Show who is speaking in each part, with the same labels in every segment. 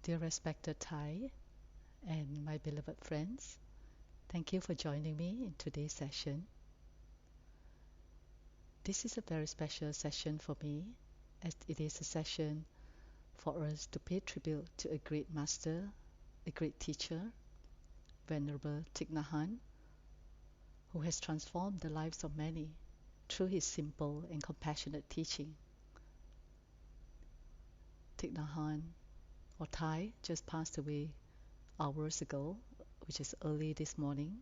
Speaker 1: Dear respected Thai and my beloved friends, thank you for joining me in today's session. This is a very special session for me, as it is a session for us to pay tribute to a great master, a great teacher, Venerable Thich Nhat Hanh, who has transformed the lives of many through his simple and compassionate teaching. Thich Nhat Hanh, or Thai, just passed away hours ago, which is early this morning,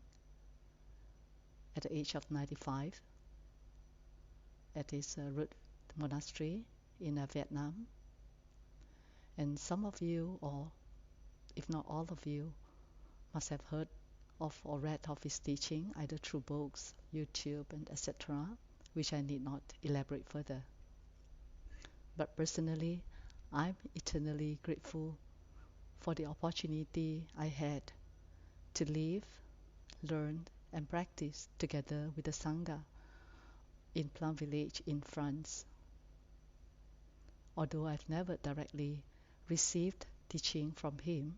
Speaker 1: at the age of 95, at his root monastery in Vietnam. And some of you, or if not all of you, must have heard of or read of his teaching, either through books, YouTube, and etc., which I need not elaborate further. But personally, I'm eternally grateful for the opportunity I had to live, learn, and practice together with the Sangha in Plum Village in France. Although I've never directly received teaching from him,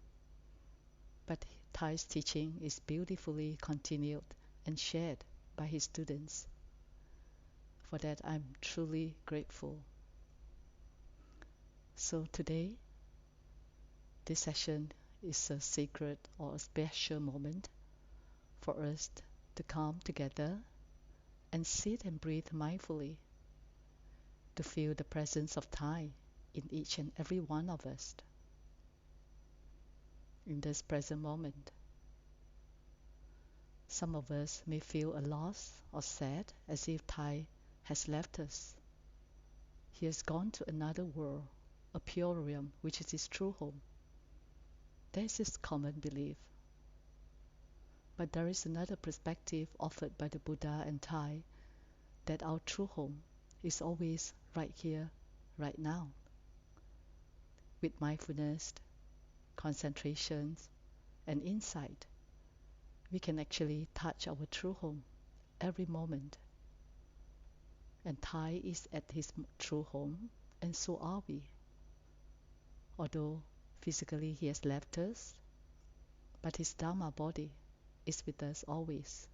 Speaker 1: but Thai's teaching is beautifully continued and shared by his students. For that, I'm truly grateful. So today, this session is a sacred or a special moment for us to come together and sit and breathe mindfully, to feel the presence of Thai in each and every one of us in this present moment. Some of us may feel a loss or sad, as if Thai has left us. He has gone to another world, a pure realm, which is his true home. That is his common belief. But there is another perspective offered by the Buddha and Thai, that our true home is always right here, right now. With mindfulness, concentration, and insight, we can actually touch our true home every moment. And Thai is at his true home, and so are we. Although physically he has left us, but his Dharma body is with us always.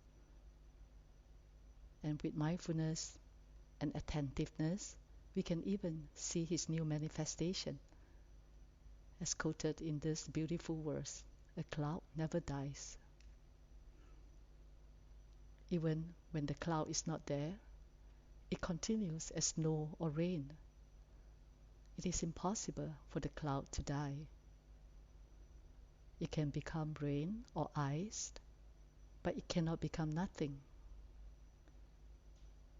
Speaker 1: And with mindfulness and attentiveness, we can even see his new manifestation, as quoted in this beautiful verse, "A cloud never dies." Even when the cloud is not there, it continues as snow or rain. It is impossible for the cloud to die. It can become rain or ice, but it cannot become nothing.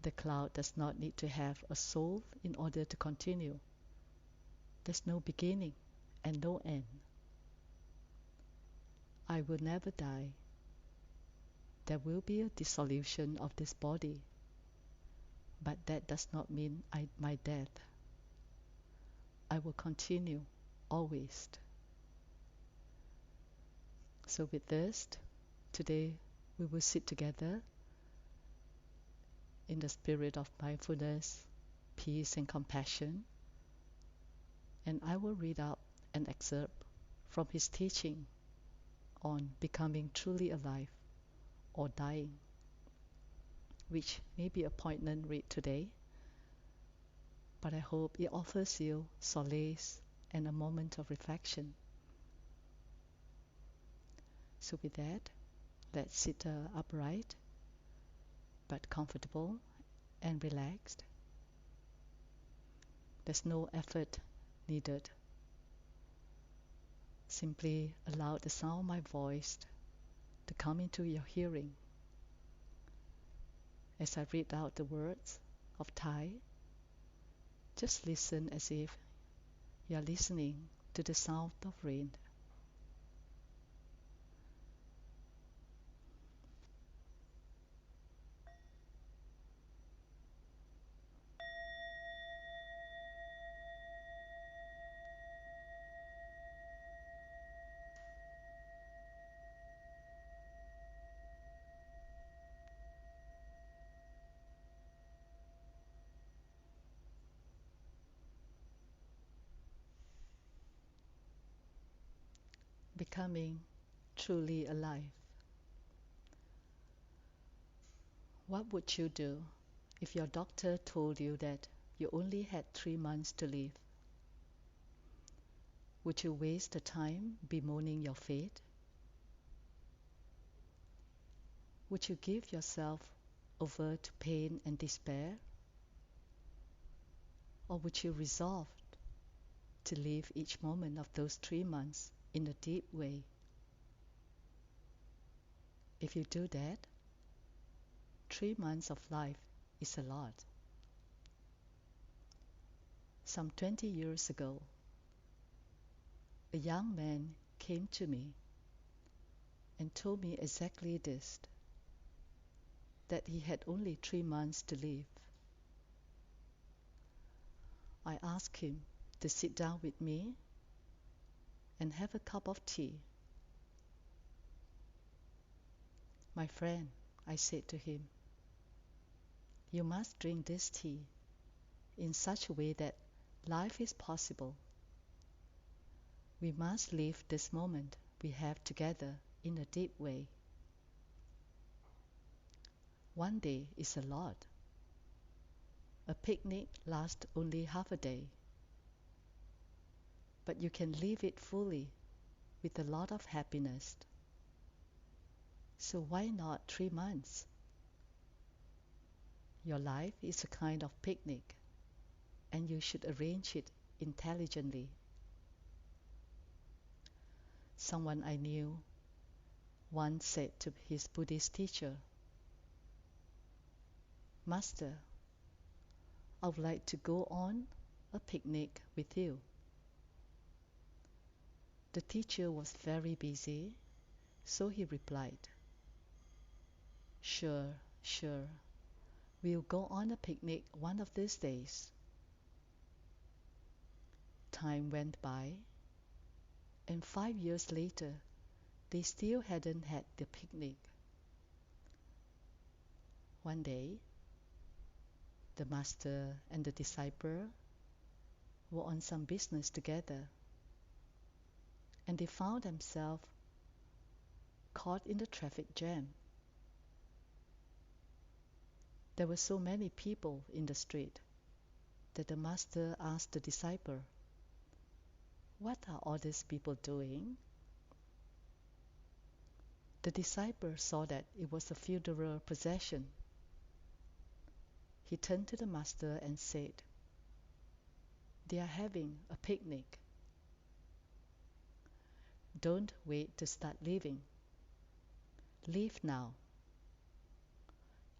Speaker 1: The cloud does not need to have a soul in order to continue. There's no beginning and no end. I will never die. There will be a dissolution of this body, but that does not mean my death. I will continue always. So with this, today we will sit together in the spirit of mindfulness, peace, and compassion, and I will read out an excerpt from his teaching on becoming truly alive or dying, which may be a poignant read today, but I hope it offers you solace and a moment of reflection. So with that, let's sit upright, but comfortable and relaxed. There's no effort needed. Simply allow the sound of my voice to come into your hearing. As I read out the words of Thai, just listen as if you are listening to the sound of rain. becoming truly alive. What would you do if your doctor told you that you only had 3 months to live? Would you waste the time bemoaning your fate? Would you give yourself over to pain and despair? Or would you resolve to live each moment of those 3 months in a deep way? If you do that, 3 months of life is a lot. Some 20 years ago, a young man came to me and told me exactly this, that he had only 3 months to live. I asked him to sit down with me and have a cup of tea. My friend, I said to him, you must drink this tea in such a way that life is possible. We must live this moment we have together in a deep way. One day is a lot. A picnic lasts only half a day. But you can live it fully with a lot of happiness. So why not 3 months? Your life is a kind of picnic, and you should arrange it intelligently. Someone I knew once said to his Buddhist teacher, Master, I would like to go on a picnic with you. The teacher was very busy, so he replied, Sure, we'll go on a picnic one of these days. Time went by, and 5 years later, they still hadn't had the picnic. One day, the master and the disciple were on some business together, and they found themselves caught in the traffic jam. There were so many people in the street that the master asked the disciple, What are all these people doing? The disciple saw that it was a funeral procession. He turned to the master and said, They are having a picnic. Don't wait to start living. Live now.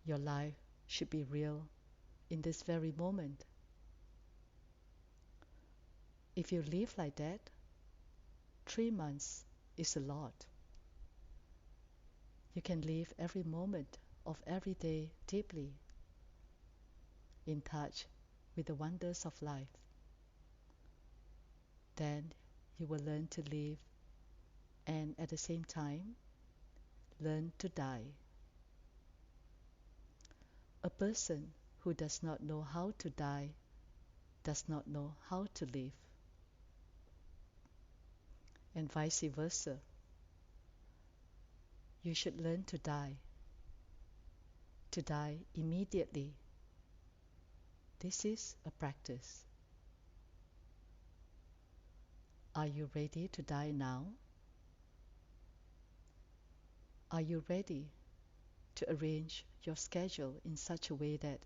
Speaker 1: Your life should be real in this very moment. If you live like that, 3 months is a lot. You can live every moment of every day deeply, in touch with the wonders of life. Then you will learn to live and at the same time learn to die. A person who does not know how to die does not know how to live, and vice versa. You should learn to die immediately. This is a practice. Are you ready to die now? Are you ready to arrange your schedule in such a way that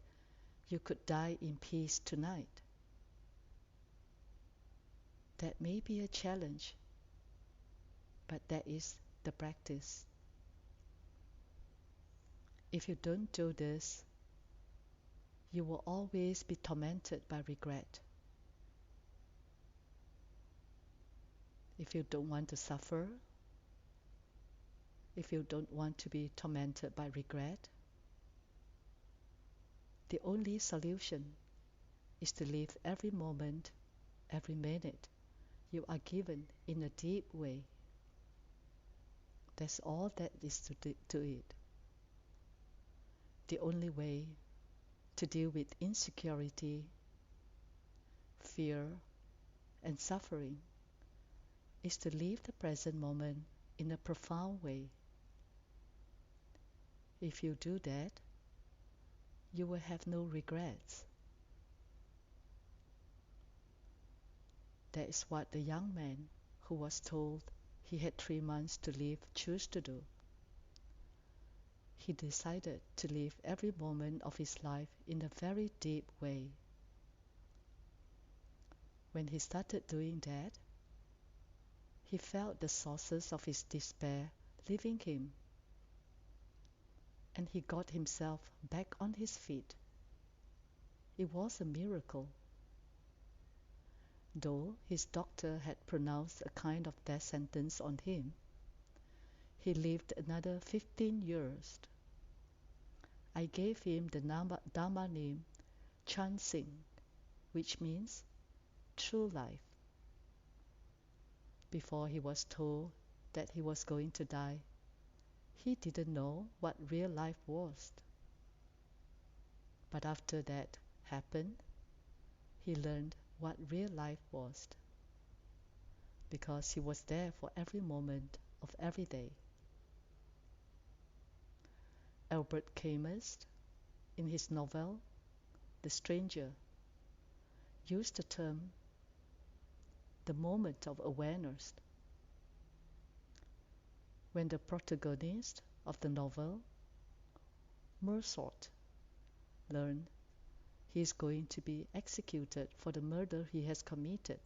Speaker 1: you could die in peace tonight? That may be a challenge, but that is the practice. If you don't do this, you will always be tormented by regret. If you don't want to suffer, if you don't want to be tormented by regret, the only solution is to live every moment, every minute you are given in a deep way. That's all that is to it. The only way to deal with insecurity, fear, and suffering is to live the present moment in a profound way. If you do that, you will have no regrets. That is what the young man who was told he had 3 months to live chose to do. He decided to live every moment of his life in a very deep way. When he started doing that, he felt the sources of his despair leaving him, and he got himself back on his feet. It was a miracle. Though his doctor had pronounced a kind of death sentence on him, he lived another 15 years. I gave him the Dharma name Chan Sing, which means true life. Before he was told that he was going to die, he didn't know what real life was. But after that happened, he learned what real life was, because he was there for every moment of every day. Albert Camus, in his novel The Stranger, used the term the moment of awareness. When the protagonist of the novel, Mersault, learned he is going to be executed for the murder he has committed,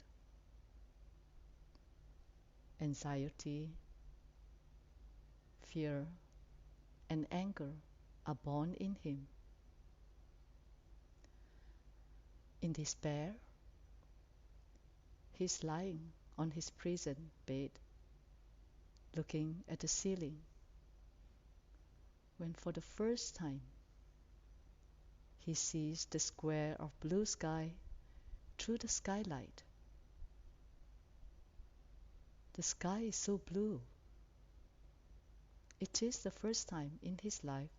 Speaker 1: anxiety, fear, and anger are born in him. In despair, he is lying on his prison bed, looking at the ceiling, when for the first time he sees the square of blue sky through the skylight. The sky is so blue. It is the first time in his life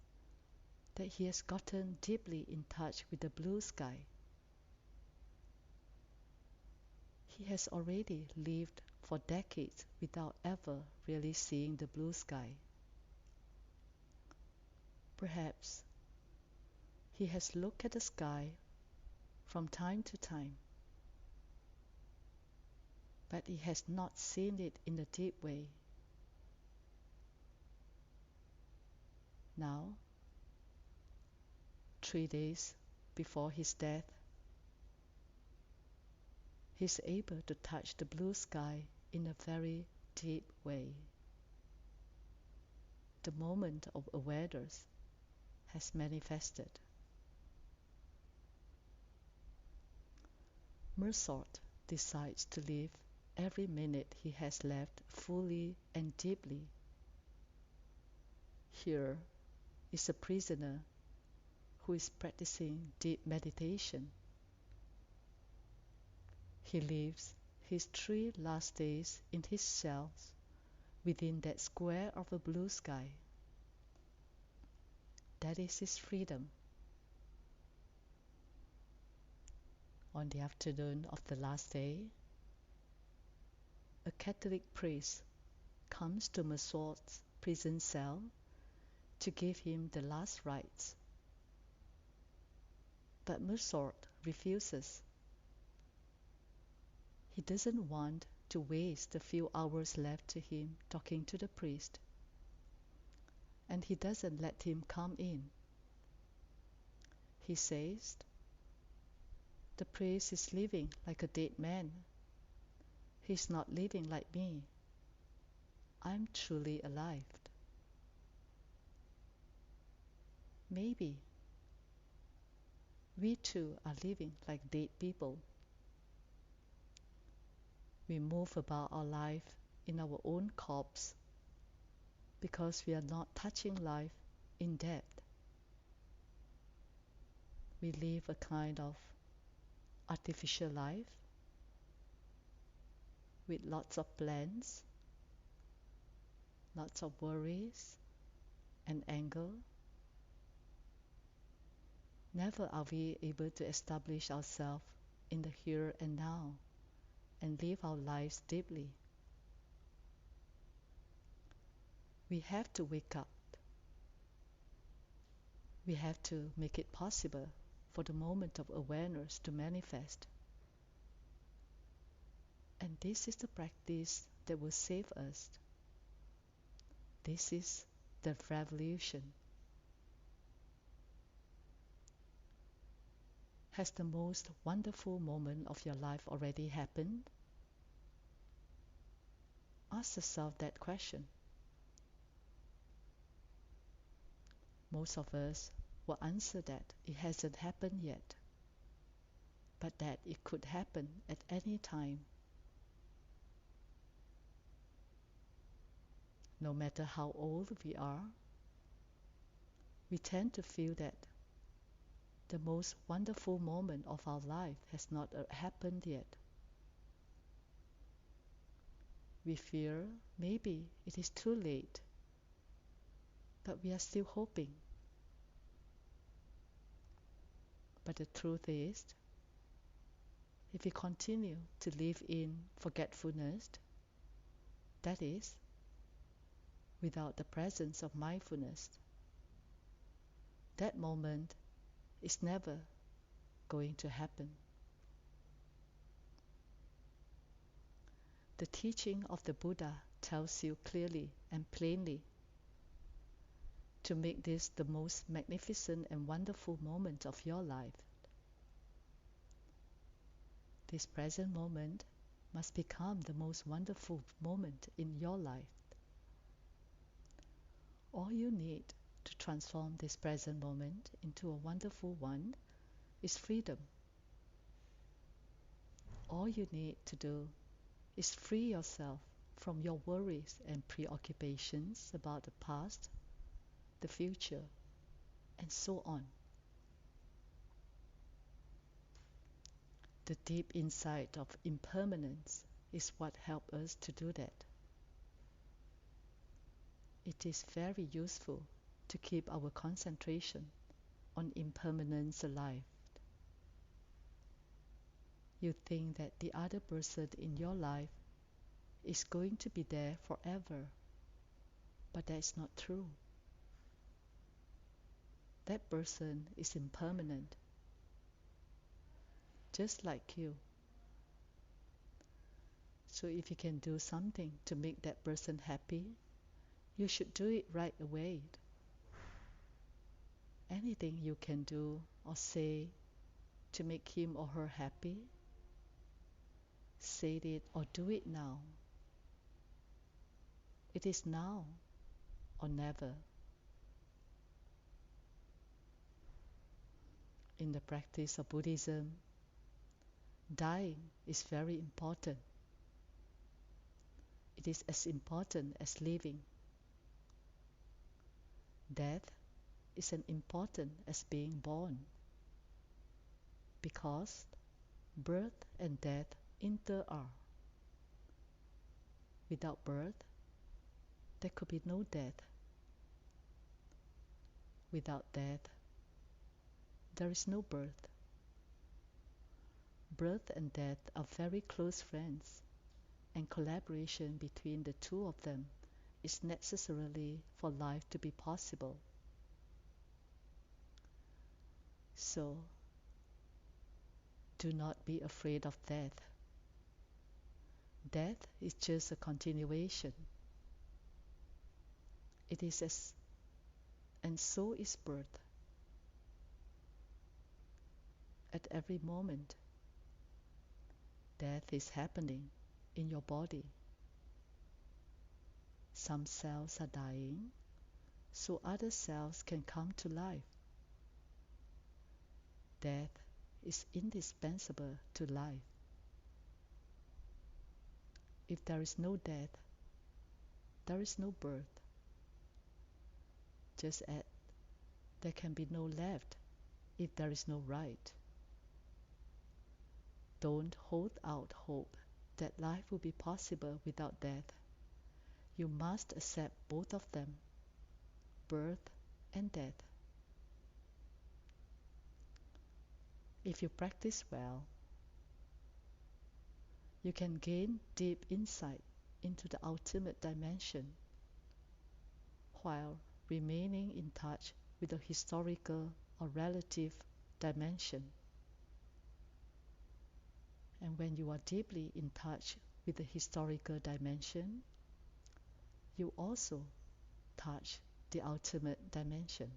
Speaker 1: that he has gotten deeply in touch with the blue sky. He has already lived for decades without ever really seeing the blue sky. Perhaps he has looked at the sky from time to time, but he has not seen it in a deep way. Now, 3 days before his death, he is able to touch the blue sky in a very deep way. The moment of awareness has manifested. Mersault decides to live every minute he has left fully and deeply. Here is a prisoner who is practicing deep meditation. He lives his 3 last days in his cells within that square of a blue sky. That is his freedom. On the afternoon of the last day, a Catholic priest comes to Mersault's prison cell to give him the last rites. But Mersault refuses. He doesn't want to waste the few hours left to him talking to the priest, and he doesn't let him come in. He says, "The priest is living like a dead man. He's not living like me. I'm truly alive." Maybe we too are living like dead people. We move about our life in our own corpse because we are not touching life in depth. We live a kind of artificial life with lots of plans, lots of worries and anger. Never are we able to establish ourselves in the here and now and live our lives deeply. we have to wake up. We have to make it possible for the moment of awareness to manifest. And this is the practice that will save us. This is the revolution. Has the most wonderful moment of your life already happened? Ask yourself that question. Most of us will answer that it hasn't happened yet, but that it could happen at any time. No matter how old we are, we tend to feel that the most wonderful moment of our life has not happened yet. We fear maybe it is too late, but we are still hoping. But the truth is, if we continue to live in forgetfulness, that is, without the presence of mindfulness, that moment is never going to happen. The teaching of the Buddha tells you clearly and plainly to make this the most magnificent and wonderful moment of your life. This present moment must become the most wonderful moment in your life. All you need to transform this present moment into a wonderful one is freedom. All you need to do is free yourself from your worries and preoccupations about the past, the future, and so on. The deep insight of impermanence is what helps us to do that. It is very useful to keep our concentration on impermanence alive. You think that the other person in your life is going to be there forever, but that is not true. That person is impermanent, just like you. So if you can do something to make that person happy, you should do it right away. Anything you can do or say to make him or her happy, say it or do it now. It is now or never. In the practice of Buddhism, dying is very important. It is as important as living. Death is as important as being born, because birth and death inter-are. Without birth, there could be no death. Without death, there is no birth. Birth and death are very close friends, and collaboration between the two of them is necessarily for life to be possible. So, do not be afraid of death. Death is just a continuation. It is and so is birth. At every moment, death is happening in your body. Some cells are dying, so other cells can come to life. Death is indispensable to life. If there is no death, there is no birth. Just as there can be no left if there is no right. Don't hold out hope that life will be possible without death. You must accept both of them, birth and death. If you practice well, you can gain deep insight into the ultimate dimension. while remaining in touch with the historical or relative dimension. And when you are deeply in touch with the historical dimension, you also touch the ultimate dimension.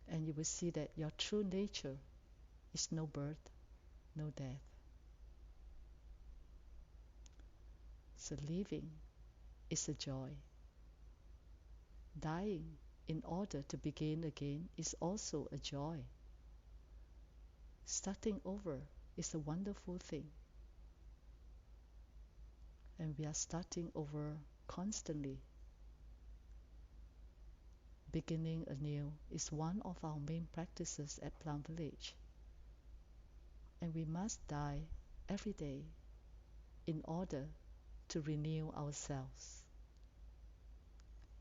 Speaker 1: And you will see that your true nature is no birth, no death. So living is a joy. Dying in order to begin again is also a joy. Starting over is a wonderful thing. And we are starting over constantly. Beginning anew is one of our main practices at Plum Village. And we must die every day in order to renew ourselves,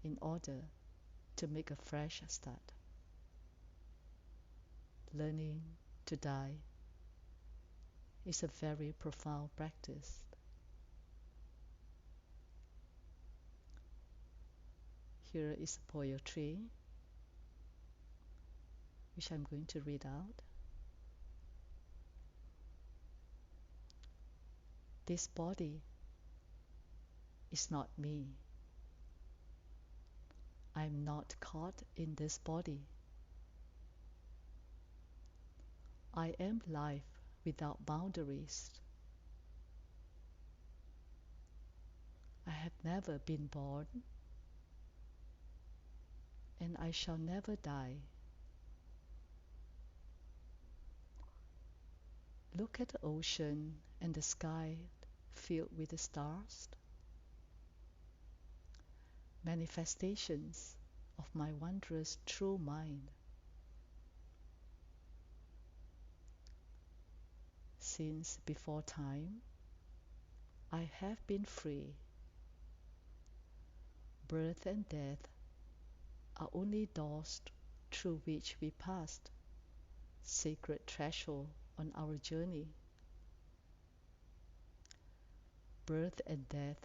Speaker 1: in order to make a fresh start. Learning to die is a very profound practice. Here is a poetry which I'm going to read out. This body is not me. I'm not caught in this body. I am life without boundaries. I have never been born, and I shall never die. Look at the ocean and the sky filled with the stars, manifestations of my wondrous true mind. Since before time, I have been free. Birth and death are only doors through which we passed, sacred threshold on our journey. Birth and death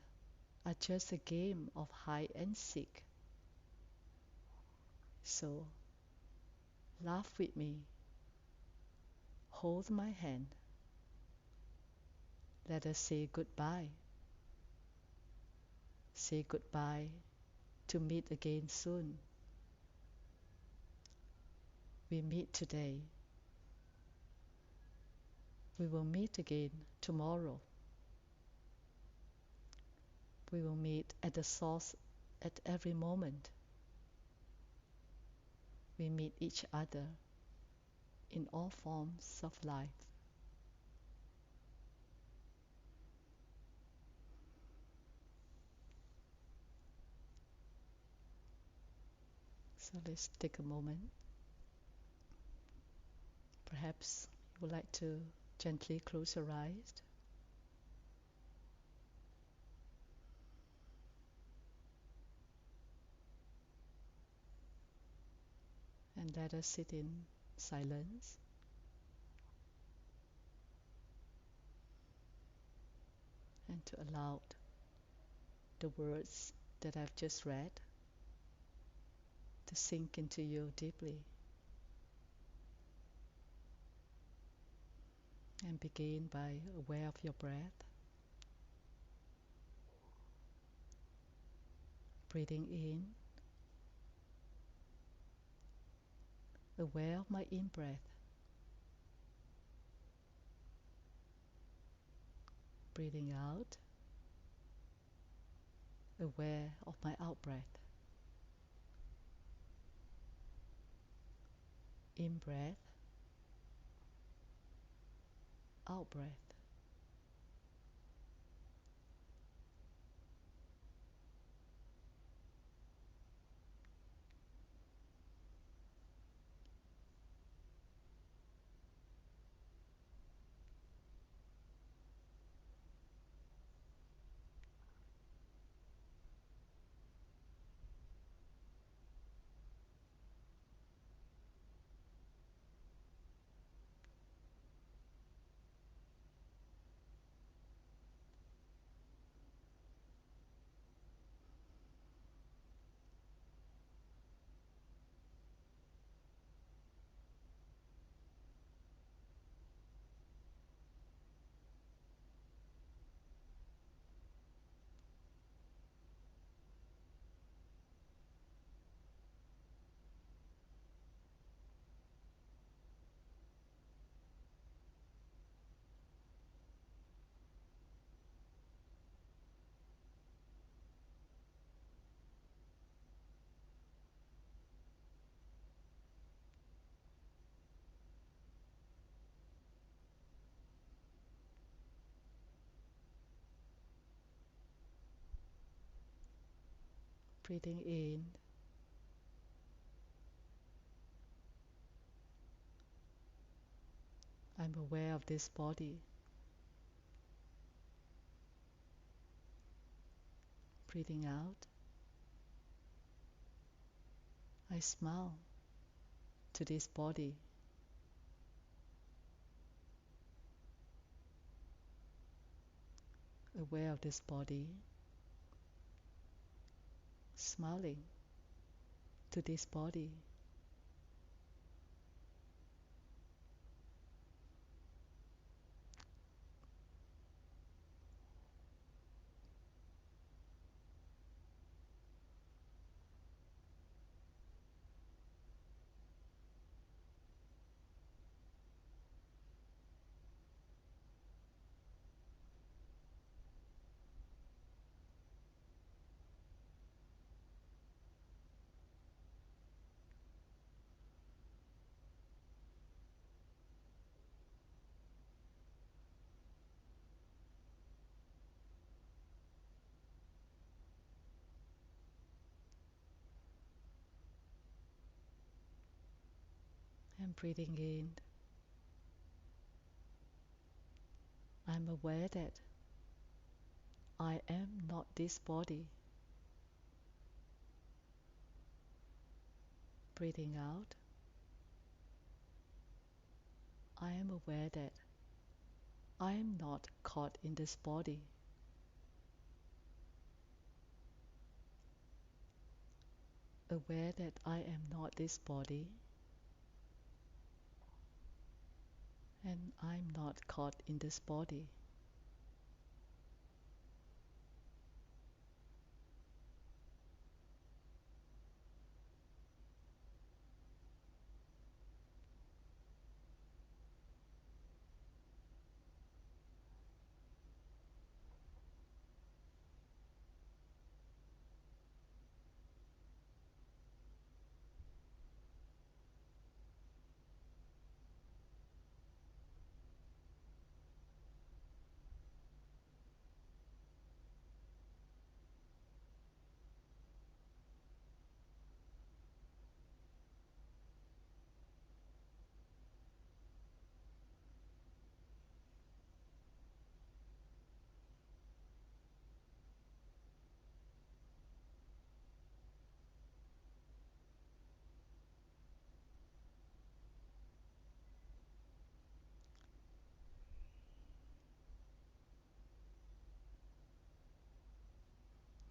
Speaker 1: are just a game of hide and seek. So, laugh with me. Hold my hand. Let us say goodbye. Say goodbye to meet again soon. We meet today. We will meet again tomorrow. We will meet at the source at every moment. We meet each other in all forms of life. So let's take a moment. Perhaps you would like to gently close your eyes. And let us sit in silence. And to allow the words that I've just read to sink into you deeply. And begin by aware of your breath. Breathing in. Aware of my in-breath. Breathing out. Aware of my out-breath. In-breath. Out-breath. Breathing in, I'm aware of this body. Breathing out, I smile to this body. Aware of this body, smiling to this body. And breathing in, I'm aware that I am not this body. Breathing out, I am aware that I am not caught in this body. Aware that I am not this body, and I'm not caught in this body.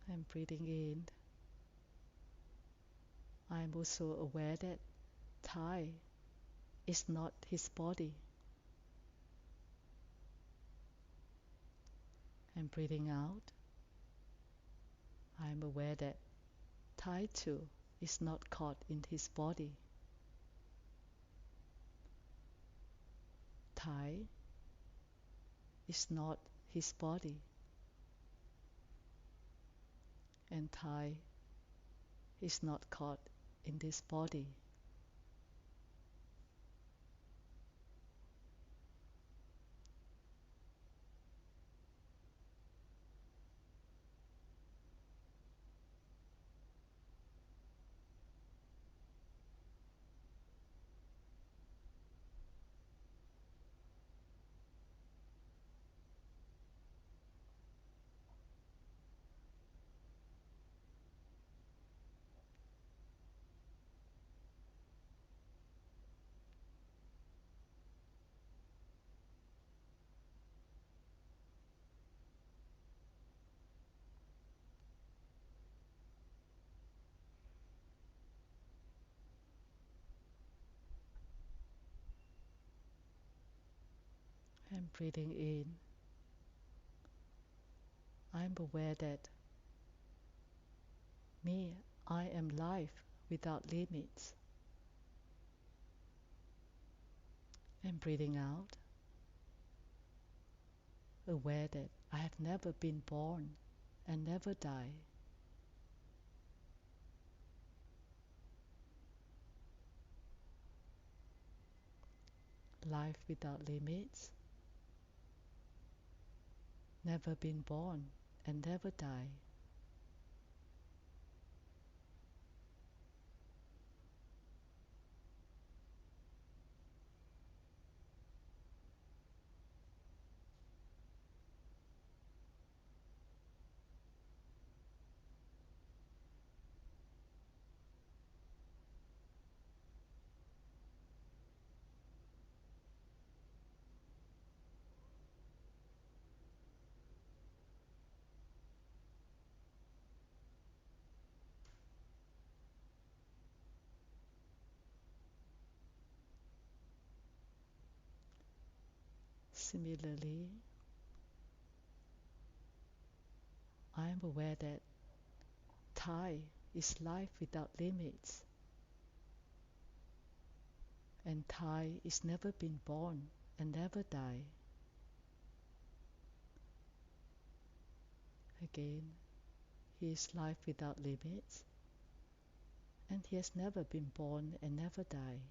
Speaker 1: And breathing in, I'm also aware that Thai is not his body. And breathing out, I'm aware that Thai too is not caught in his body. Thai is not his body, and Thai is not caught in this body. And breathing in, I'm aware that me, I am life without limits. And breathing out, aware that I have never been born and never die. Life without limits, never been born and never die. Similarly, I am aware that Thai is life without limits, and Thai is never been born and never die. Again, he is life without limits, and he has never been born and never die.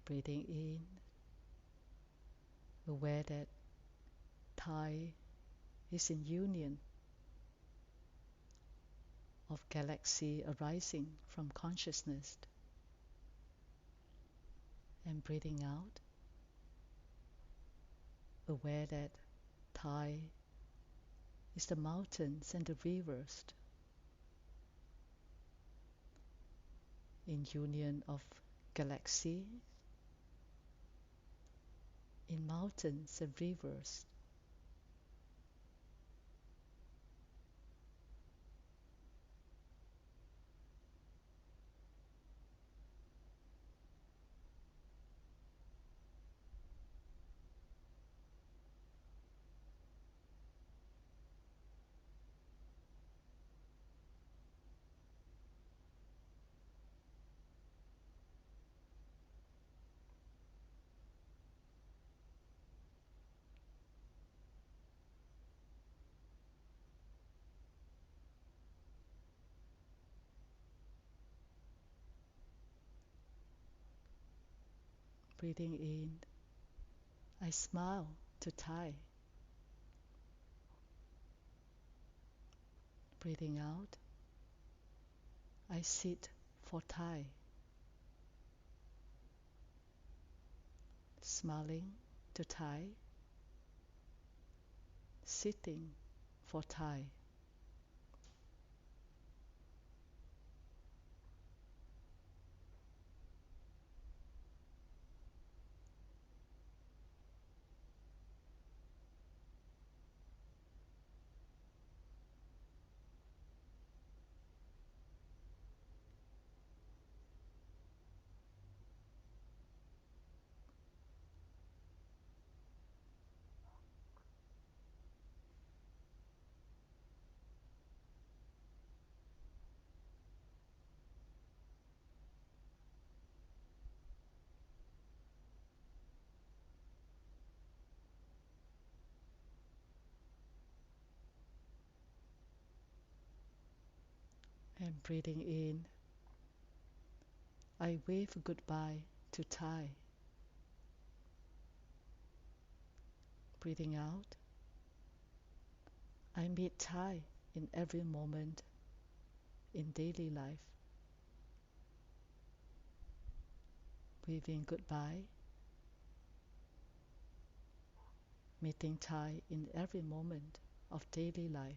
Speaker 1: Breathing in, aware that Thai is in union of galaxy arising from consciousness. And breathing out, aware that Thai is the mountains and the rivers in union of galaxy, in mountains and rivers. Breathing in, I smile to Thai. Breathing out, I sit for Thai. Smiling to Thai, sitting for Thai. And breathing in, I wave goodbye to Thai. Breathing out, I meet Thai in every moment in daily life. Waving goodbye, meeting Thai in every moment of daily life.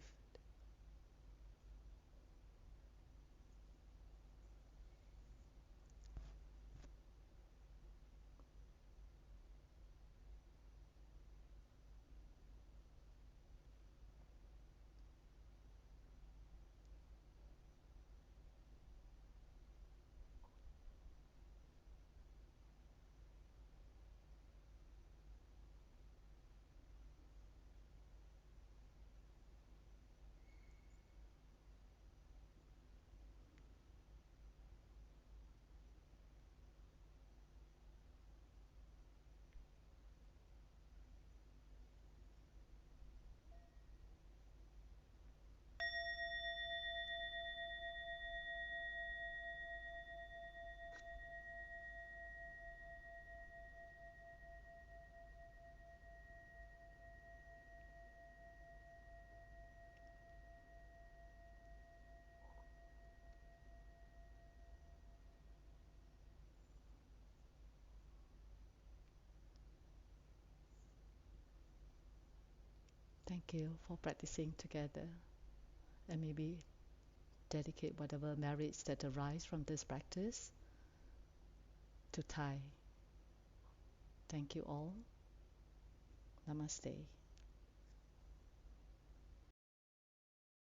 Speaker 1: Thank you for practicing together, and maybe dedicate whatever merits that arise from this practice to Thầy. Thank you all. Namaste.